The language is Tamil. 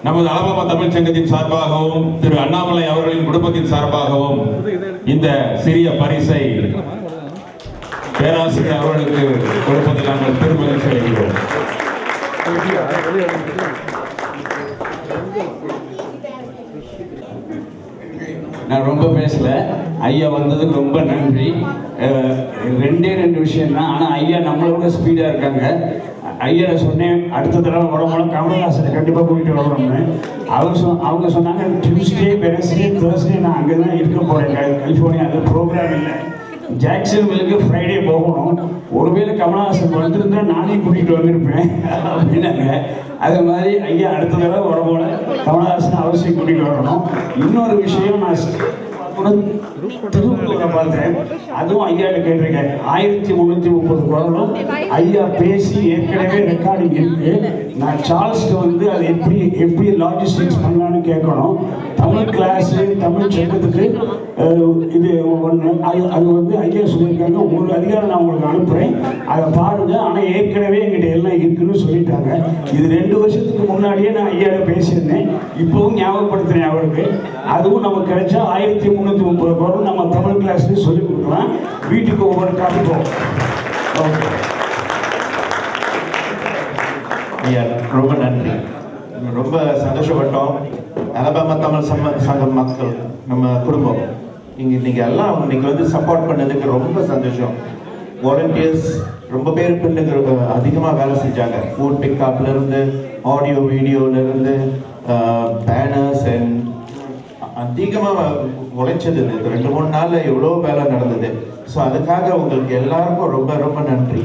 நமது அலபாமா தமிழ் சங்கத்தின் சார்பாகவும் திரு அண்ணாமலை அவர்களின் குடும்பத்தின் சார்பாகவும் இந்த சிறிய பரிசை பேராசிரியர் அவர்களுக்கு கொடுப்பதில் நாங்கள் பெருமகிழ்ச்சி அடைகிறோம். நான் ரொம்ப பேசல, ஐயா வந்ததுக்கு ரொம்ப நன்றி. ரெண்டே விஷயம் தான், ஆனால் ஐயா நம்மளோட ஸ்பீடாக இருக்காங்க. ஐயா சொன்னேன் அடுத்த தடவை வரும்போது கமலஹாசனை கண்டிப்பாக கூட்டிகிட்டு வரணும்னு. அவங்க சொன்னாங்க டியூஸ்டே வெனஸ்டே தேர்ஸ்டே நான் அங்கே தான் இருக்க போகிறேன் கலிஃபோர்னியா. அது ப்ரோக்ராம் இல்லை, ஜாக்சன் வில்லுக்கு ஃப்ரைடே போகணும். ஒருவேளை கமலஹாசன் வந்திருந்தா நானே கூட்டிகிட்டு வந்திருப்பேன் அப்படின்னாங்க. அது மாதிரி ஐயா அடுத்த தடவை வரும்போது கமலஹாசன் அவசியம் கூட்டிகிட்டு வரணும். இன்னொரு விஷயம், நான் திருவள்ளூரை பார்த்தேன், அதுவும் ஐயாட்ட கேட்டிருக்கேன். 1330 குரலும் ஐயா பேசி ஏற்கனவே ரெக்கார்டிங் இருக்கு. நான் சார்ல்ஸ்க்கு வந்து அது எப்படி லாஜிஸ்டிக்ஸ் பண்ணலான்னு கேட்கணும். தமிழ் கிளாஸு தமிழ் சங்கத்துக்கு இது ஒன்று, அது வந்து ஐயா சொல்லியிருக்காங்க. ஒரு அதிகாரம் நான் உங்களுக்கு அனுப்புகிறேன், அதை பாருங்கள். ஆனால் ஏற்கனவே எங்கிட்ட எல்லாம் இருக்குன்னு சொல்லிட்டாங்க. இது 2 வருஷத்துக்கு முன்னாடியே நான் ஐயாட்ட பேசியிருந்தேன், இப்போவும் ஞாபகப்படுத்துகிறேன் அவருக்கு. அதுவும் நமக்கு கிடைச்சா 1330 குரல் நம்ம தமிழ் கிளாஸ்லேயும் சொல்லிக் கொடுக்கலாம். வீட்டுக்கு ஒவ்வொரு காப்பி போகும். ஓகே ஐயா, ரொம்ப நன்றி. ரொம்ப சந்தோஷப்பட்டோம். அலபாமா தமிழ் சங்கம் மக்கள், நம்ம குடும்பம் நீங்கள் எல்லாம் இன்னைக்கு வந்து சப்போர்ட் பண்ணதுக்கு ரொம்ப சந்தோஷம். வாலண்டியர்ஸ் ரொம்ப பேர் பின்னுக்கு அதிகமாக வேலை செஞ்சாங்க. ஃபுட் பிக்கப்லேருந்து ஆடியோ வீடியோலேருந்து பேனர்ஸ் அண்ட் அதிகமாக உழைச்சது. 2-3 நாளில் எவ்வளோ வேலை நடந்தது. ஸோ அதுக்காக உங்களுக்கு எல்லாருக்கும் ரொம்ப ரொம்ப நன்றி.